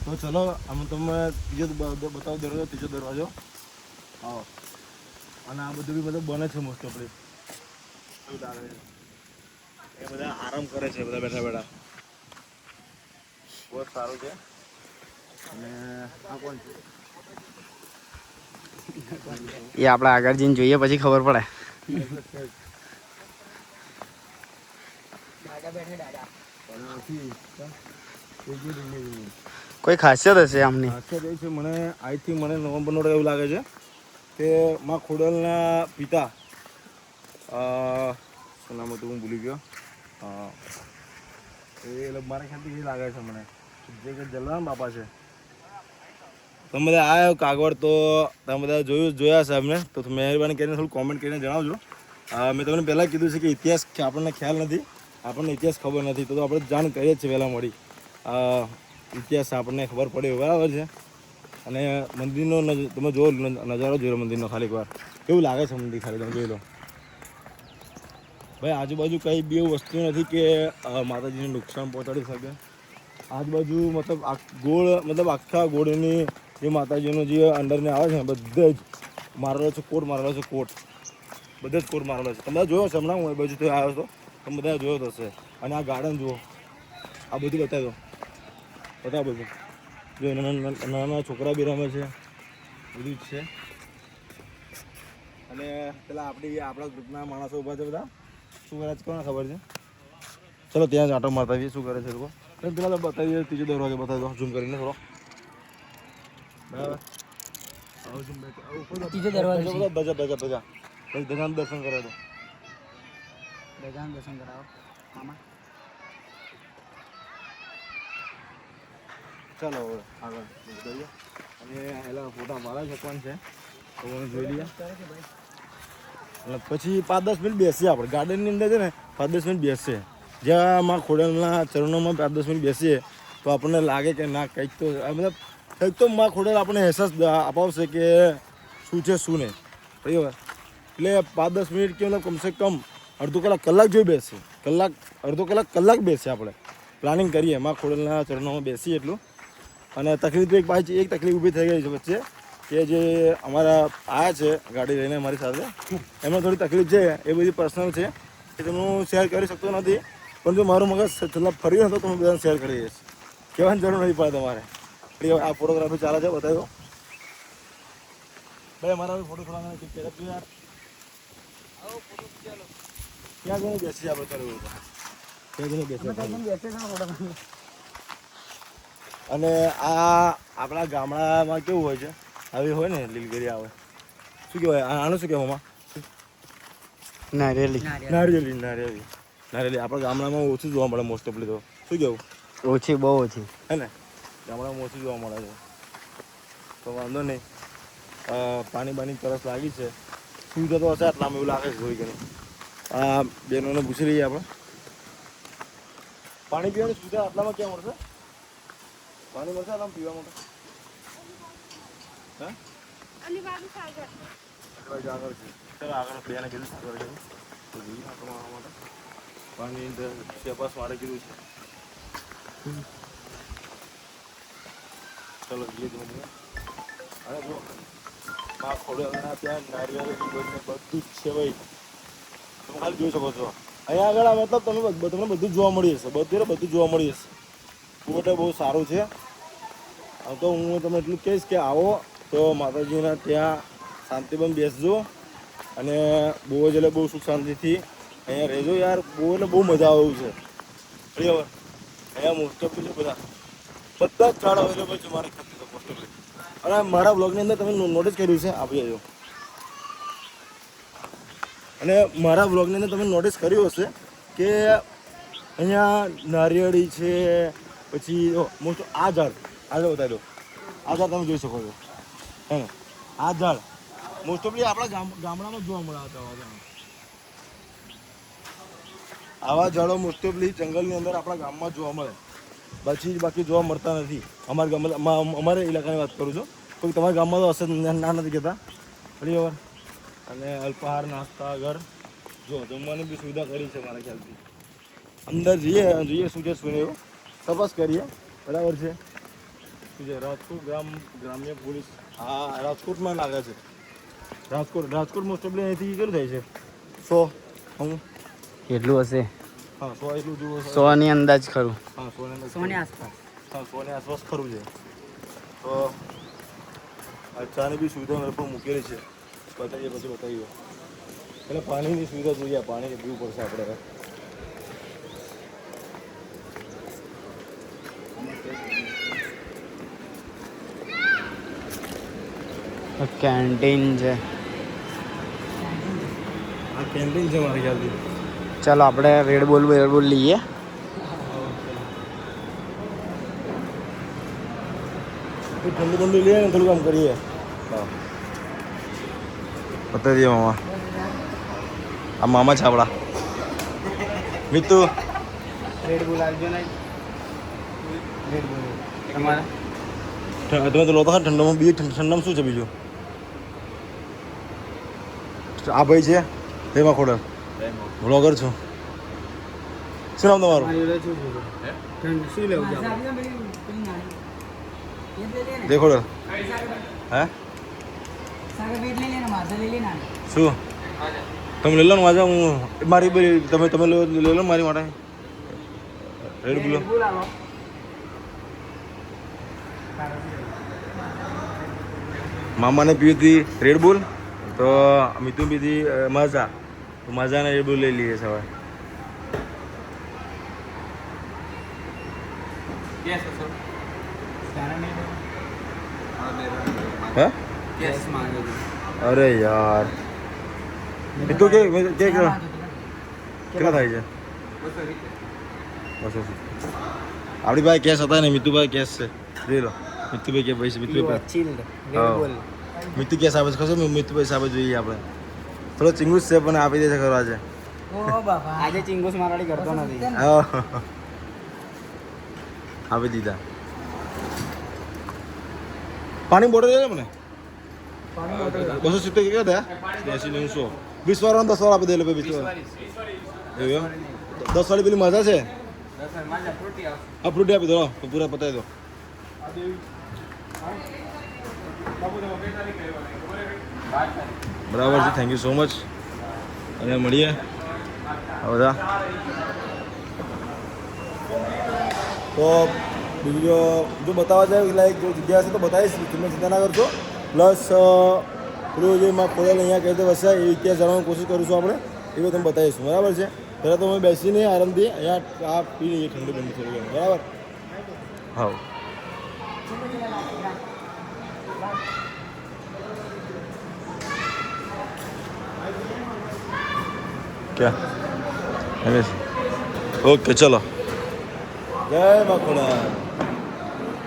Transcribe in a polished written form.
તો ચલો અમે તમને ત્રીજો બતાવો દરવાજો, ત્રીજો દરવાજો. આવો. અને આ બધું બી બધું બને છે મોસ્ટ ઓફલી. એવું લાગે છે. એ બધા આરામ કરે છે બધા બેઠા બેઠા. બહુ સારું છે. અને આ કોણ છે? એ આપણે આગળ જઈને જોઈએ પછી ખબર પડે. કોઈ ખાસિયત હશે આમની? ખાસિયત એ છે મને આજથી મને નવેમ્બરનો એવું લાગે છે કે માં ખોડલના પિતા શું નામ હતું હું ભૂલી ગયો. એ મારા ખ્યાલથી એ લાગે છે મને જે કે જલારામ બાપા છે. તમે બધા આવ્યો કાગળ તો તમે બધા જોયા છે અમને તો મહેરબાની કરીને થોડું કોમેન્ટ કરીને જણાવજો. મેં તમને પહેલાં કીધું છે કે ઇતિહાસ આપણને ખ્યાલ નથી, આપણને ઇતિહાસ ખબર નથી, તો આપણે જાણ કરીએ જ છીએ વહેલા મળી. ઇતિહાસ આપણને ખબર પડે બરાબર છે. અને મંદિરનો તમે જુઓ નજારો જોઈ લો મંદિરનો ખાલી એકવાર કેવું લાગે છે મંદિર ખાલી તમે જોઈ લો. ભાઈ આજુબાજુ કંઈ બી એવું વસ્તુ નથી કે માતાજીને નુકસાન પહોંચાડી શકે. આજુબાજુ મતલબ આખા ગોળની જે માતાજીનો જે અંદરને આવે છે ને બધે જ મારેલો છે, કોટ મારેલો છે, કોટ બધે જ કોટ મારેલો છે. તમે જોયો છે હમણાં હું એ બાજુ તો આવ્યો હતો, તમે બધા જોયો તો હશે. અને આ ગાર્ડન જુઓ, આ બધું બતાવી દો બધું જો નાના છોકરા બી રમે છે, બધું જ છે. અને પેલા આપણા ગ્રુપના માણસો ઊભા છે બધા શું કરે છે કોને ખબર છે. ચલો ત્યાં જ આંટો મારતા આવીએ શું કરે છે લોકો. પેલા તો બતાવીએ ત્રીજો દરવાજો બતાવી દો ઝૂમ કરીને થોડો બરાબર. ત્રીજો દરવાજો ધજાનું દર્શન કરે તો ધજાનું દર્શન કરાવો મામા. ચાલો હવે આગળ જઈએ. અને એલા ફોટા મારા છે કોણ છે તો જોઈ લઈએ. અને પછી 5-10 મિનિટ બેસીએ આપણે ગાર્ડનની અંદર છે ને 5-10 મિનિટ બેસીએ. જ્યાં માં ખોડલના ચરણોમાં 5-10 મિનિટ બેસીએ તો આપણને લાગે કે ના કંઈક તો માં ખોડલ આપણને અહેસાસ અપાવશે કે શું છે શું નહીં બરાબર. એટલે 5-10 મિનિટ કે મતલબ કમસે કમ અડધો કલાક જોઈ બેસીએ. અડધો કલાક બેસીએ આપણે પ્લાનિંગ કરીએ માં ખોડલના ચરણોમાં બેસીએ એટલું. અને તકલીફ એક તકલીફ ઊભી થઈ ગઈ છે વચ્ચે કે જે અમારા આવ્યા છે ગાડી લઈને અમારી સાથે એમાં થોડી તકલીફ છે. એ બધી પર્સનલ છે એ તમને હું શેર કરી શકતો નથી, પણ જો મારું મગજ છેલ્લા ફરી હતો તો હું બધાને શેર કરી દઈશ. કહેવાની જરૂર નથી પડે તમારે. આ ફોટોગ્રાફી ચાલે છે બતાવી દો ભાઈ. અમારા ફોટો થોડા યાર ક્યાં જઈને બેસી આપણે કરવું ક્યાં જઈને બેસી. અને આ આપણા ગામડામાં કેવું હોય છે આવી હોય ને લીલગીરી આવે શું કહેવાય આનું શું કહેવામાં નારિયેળી આપણા ગામડામાં ઓછું જોવા મળે મોસ્ટ ઓફલી. તો શું કહેવું ઓછી બહુ ઓછી હે ને ગામડામાં ઓછું જોવા મળે છે. તો વાંધો નહીં પાણી તરસ લાગી છે શું થતો હશે આટલામાં એવું લાગે છે થોડી ઘણી. આ બહેનોને પૂછી લઈએ આપણે પાણી પીવાની સુવિધા આટલામાં ક્યાં મળશે? પાણી મળશે આટલામાં પીવા માટે? હા આગળ છે ચાલો આગળ બેને કીધું સાગર કીધું તો જોઈએ આટલો મારવા માટે પાણી સેપાસ માટે કીધું છે. ચલો જઈએ તમે. અરે જો માં ખોડલના ત્યાં નારિયેળ બધું જ છે ભાઈ તમે ખાલી જોઈ શકો છો. અહીંયા આગળ મતલબ તમને બધું જોવા મળી જશે. બધું જોવા મળી જશે. બોટ બહુ સારું છે. તો હું તમને એટલું કહીશ કે આવો તો માતાજીના ત્યાં શાંતિબંધ બેસજો અને બહુ જ એટલે બહુ સુખ શાંતિથી અહીંયા રહેજો યાર. બહુ મજા આવે એવું છે બરાબર. અહીંયા મોસ્ટ ઓફ છે બધા જ કાર્ડ અવેલેબલ છે મારે ખાતે તો મોસ્ટ ઓફ. અને મારા બ્લોગની અંદર તમે નોટિસ કર્યું છે આપી જજો. અને મારા બ્લોગની અંદર તમે નોટિસ કર્યું હશે કે અહીંયા નારિયેળી છે પછી મોસ્ટ આ ઝાડ બતાવી દો. આ ઝાડ તમે જોઈ શકો છો હે ને. આ ઝાડ મોસ્ટ ઓફલી આપણા ગામડામાં જોવા મળે આવા ઝાડો મોસ્ટ ઓફલી જંગલની અંદર આપણા ગામમાં જોવા મળે. બાકી જોવા મળતા નથી અમારા ગામમાં. અમારે ઇલાકાની વાત કરું છું. કોઈ તમારા ગામમાં તો હશે ના નથી કહેતા બરાબર. અને અલ્પાહાર નાસ્તા ઘર જો જમવાની બી સુવિધા કરી છે મારા ખ્યાલથી. અંદર જોઈએ શું છે શું એવું તપાસ કરીએ બરાબર છે. રાજકોટ ગ્રામ્ય પોલીસ હા રાજકોટમાં લાગે છે. રાજકોટ મોસ્ટ ઓફલી અહીંથી કેટલું થાય છે 100 હું કેટલું હશે હા 100 એટલું જુઓ 100 ની અંદાજ ખરું. હા 100 100 ની આસપાસ. હા 100 ની આસપાસ ખરું છે. તો આ ચાની બી સુવિધા મેં પણ મૂકેલી છે. બતાવીએ એટલે પાણીની સુવિધા જોઈએ. પાણી પીવું પડશે આપણે. કેન્ટીન છે. આ કેન્ટીન છે મારી ખ્યાલથી. ચાલો આપણે રેડ બોલ લઈએ. ઠંડુ લઈએ ને થોડું કામ કરીએ. હા બતાવી દઈએ મામા. આ મામા છે આપણા મિત્તુ. રેડ બોલ આવજો ને. રેડ બોલ તમારે તમે તો લો તો ઠંડામાં ઠંડામાં શું છે બીજું? આ ભાઈ છે તેમાં ખોડલ બ્લોગર છું. શું નામ તમારું? શું લેવું દેખોડલ હે શું તમે લઈ લો ને માજા હું મારી તમે લઈ લો મારી માટે રેડ બોલો. મામાને પીવી હતી રેડ બુલ તો મિતુ પીધી માઝા. તો માઝાને રેડ બુલ લઈ લઈએ સવારે. હે અરે યાર મિતુ કે કેટલા થાય છે? 200. આપણી પાસે કેશ હતા ને મિતુભાઈ કેશ છે જોઈ લો. મિતુભાઈ કે પૈસા મિતુ કેશ આપે છે ખબર મિતુભાઈ સાહેબ જોઈએ આપણે. થોડો ચિંગુસ છે પણ આપી દે છે ખરો આજે. આજે ચિંગુસ મારાડી કરતો નથી. આપી દીધા. પાણી બોટલ લે મને 270 કેટલા થયા? 80 900 20 વાળા 10 વાળા આપી દે. 20 વાળા 10 વાળી પેલી મજા છે. આ ફ્રૂટી આપી દો તો પૂરા પતાવી દો. બરાબર છે. Thank you so much. અને મળીએ બધા. તો બીજું જો બતાવવા જાય લાઈક જો જગ્યા હશે તો બતાવીશ. તમે ચિંતા ના કરશો. પ્લસ પેલું જે માં ખોલેલ અહીંયા કઈ રીતે વસાય એ ઇતિહાસ જાણવાની કોશિશ કરીશું આપણે. એ બધું તમે બતાવીશું. બરાબર છે. પહેલાં તો અમે બેસીને આરામથી અહીંયા આ પી લઈએ ઠંડુ બંધ થોડું ઘણું. બરાબર હા ક્યાં ઓકે ચલો. જય મા ખોડા.